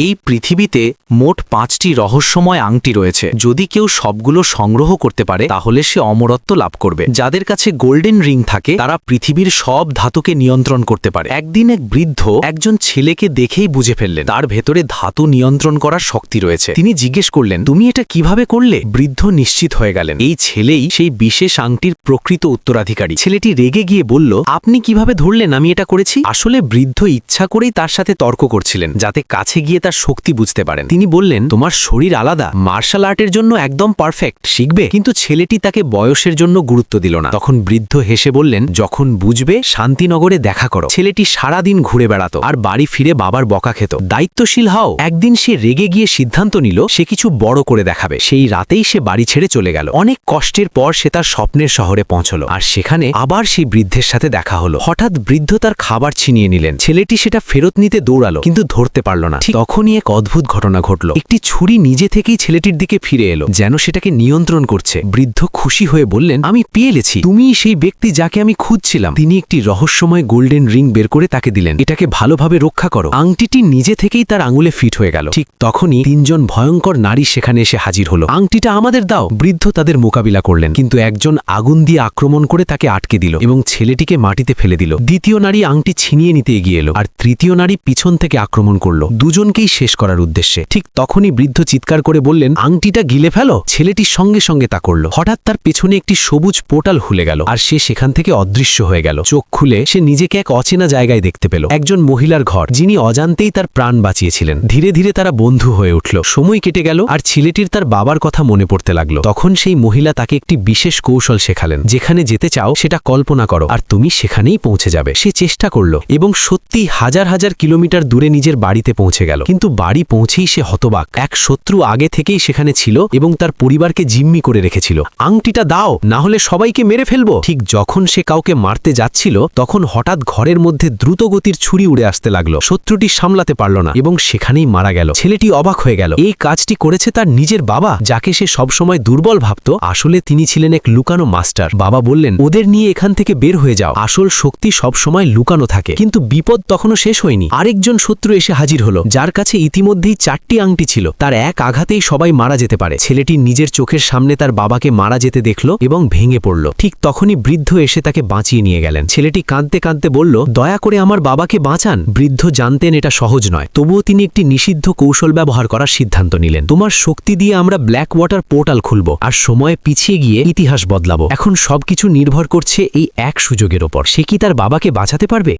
এই পৃথিবীতে মোট 5টি রহস্যময় আংটি রয়েছে। যদি কেউ সবগুলো সংগ্রহ করতে পারে তাহলে সে অমরত্ব লাভ করবে। যাদের কাছে গোল্ডেন রিং থাকে তারা পৃথিবীর সব ধাতুকে নিয়ন্ত্রণ করতে পারে। একদিন এক বৃদ্ধ একজন ছেলেকে দেখেই বুঝে ফেললেন তার ভেতরে ধাতু নিয়ন্ত্রণ করার শক্তি রয়েছে। তিনি জিজ্ঞেস করলেন, তুমি এটা কিভাবে করলে? বৃদ্ধ নিশ্চিত হয়ে গেলেন এই ছেলেই সেই বিশেষ আংটির প্রকৃত উত্তরাধিকারী। ছেলেটি রেগে গিয়ে বলল, আপনি কিভাবে ধরলেন আমি এটা করেছি? আসলে বৃদ্ধ ইচ্ছা করেই তার সাথে তর্ক করছিলেন যাতে কাছে গিয়ে তার শক্তি বুঝতে পারেন। তিনি বললেন, তোমার শরীর আলাদা, মার্শাল আর্টের জন্য একদম পারফেক্ট, শিখবে। কিন্তু ছেলেটি তাকে বয়সের জন্য গুরুত্ব দিল না। তখন বৃদ্ধ হেসে বললেন, যখন বুঝবে শান্তিনগরে দেখা করো। ছেলেটি সারাদিন ঘুরে বেড়াতো আর বাড়ি ফিরে বাবার বকা খেত। দায়িত্বশীল হও। একদিন সে রেগে গিয়ে সিদ্ধান্ত নিল সে কিছু বড় করে দেখাবে। সেই রাতেই সে বাড়ি ছেড়ে চলে গেল। অনেক কষ্টের পর সে তার স্বপ্নের শহরে পৌঁছল আর সেখানে আবার সেই বৃদ্ধের সাথে দেখা হলো। হঠাৎ বৃদ্ধ তার খাবার ছিনিয়ে নিলেন। ছেলেটি সেটা ফেরত নিতে দৌড়ালো কিন্তু ধরতে পারল না। ঠিক তখনই এক অদ্ভুত ঘটনা ঘটল। একটি ছুরি নিজে থেকেই ছেলেটির দিকে ফিরে এলো, যেন সেটাকে নিয়ন্ত্রণ করছে। বৃদ্ধ খুশি হয়ে বললেন, আমি পেয়ে গেছি, তুমিই সেই ব্যক্তি যাকে আমি খুঁজছিলাম। তিনি একটি রহস্যময় গোল্ডেন রিং বের করে তাকে দিলেন। এটাকে ভালোভাবে রক্ষা করো। আংটিটি নিজে থেকেই তার আঙুলে ফিট হয়ে গেল। ঠিক তখনই 3জন ভয়ঙ্কর নারী সেখানে এসে হাজির হলো। আংটিটা আমাদের দাও। বৃদ্ধ তাদের মোকাবিলা করলেন, কিন্তু একজন আগুন দিয়ে আক্রমণ করে তাকে আটকে দিল এবং ছেলেটিকে মাটিতে ফেলে দিল। দ্বিতীয় নারী আংটি ছিনিয়ে নিতে এগিয়ে এলো আর তৃতীয় নারী পিছন থেকে আক্রমণ করল, দুজনকেই শেষ করার উদ্দেশ্যে। ঠিক তখনই বৃদ্ধ চিৎকার করে বললেন, আংটিটা গিলে ফেলো। ছেলেটির সঙ্গে সঙ্গে তা করল। হঠাৎ তার পেছনে একটি সবুজ পোর্টাল খুলে গেল আর সে সেখান থেকে অদৃশ্য হয়ে গেল। চোখ খুলে সে নিজেকে এক অচেনা জায়গায় দেখতে পেল, একজন মহিলার ঘর, যিনি অজান্তেই তার প্রাণ বাঁচিয়েছিলেন। ধীরে ধীরে তারা বন্ধু হয়ে উঠল। সময় কেটে গেল আর ছেলেটির তার বাবার কথা মনে পড়তে লাগলো। তখন সেই মহিলা তাকে একটি বিশেষ কৌশল শেখালেন, যেখানে যেতে চাও সেটা কল্পনা করো আর তুমি সেখানেই পৌঁছে যাবে। সে চেষ্টা করল এবং সত্যি হাজার হাজার কিলোমিটার দূরে নিজের বাড়িতে পৌঁছে গেল। কিন্তু বাড়ি পৌঁছেই সে হতবাক। এক শত্রু আগে থেকেই সেখানে ছিল এবং তার পরিবারকে জিম্মি করে রেখেছিল। আংটিটা দাও, না হলে সবাইকে মেরে ফেলবো। ঠিক যখন সে কাউকে মারতে যাচ্ছিল তখন হঠাৎ ঘরের মধ্যে দ্রুত গতির ছুরি উড়ে আসতে লাগলো। শত্রুটি সামলাতে পারল না এবং সেখানেই মারা গেল। ছেলেটি অবাক হয়ে গেল। এই কাজটি করেছে তার নিজের বাবা, যাকে সে সবসময় দুর্বল ভাবত। আসলে তিনি ছিলেন এক লুকানো মাস্টার। বাবা বললেন, ওদের নিয়ে এখান থেকে বের হয়ে যাও। আসল শক্তি সবসময় লুকানো থাকে। কিন্তু বিপদ তখনও শেষ হয়নি। আরেকজন শত্রু এসে হাজির হলো, যার কাছে ইতিমধ্যেই 4টি আংটি ছিল। তার এক আঘাতেই সবাই মারা যেতে পারে। ছেলেটি নিজের চোখের সামনে তার বাবাকে মারা যেতে দেখল এবং ভেঙে পড়ল। ঠিক তখনই বৃদ্ধ এসে তাকে বাঁচিয়ে নিয়ে গেলেন। ছেলেটি কাঁদতে কাঁদতে বলল, দয়া করে আমার বাবাকে বাঁচান। বৃদ্ধ জানতেন এটা সহজ নয়, তবুও তিনি একটি নিষিদ্ধ কৌশল ব্যবহার করার সিদ্ধান্ত নিলেন। তোমার শক্তি দিয়ে আমরা ব্ল্যাক ওয়াটার পোর্টাল খুলব আর সময়ে পিছিয়ে গিয়ে ইতিহাস বদলাবো। এখন সবকিছু নির্ভর করছে এই এক সুযোগের ওপর। সে কি তার বাবাকে বাঁচাতে পারবে?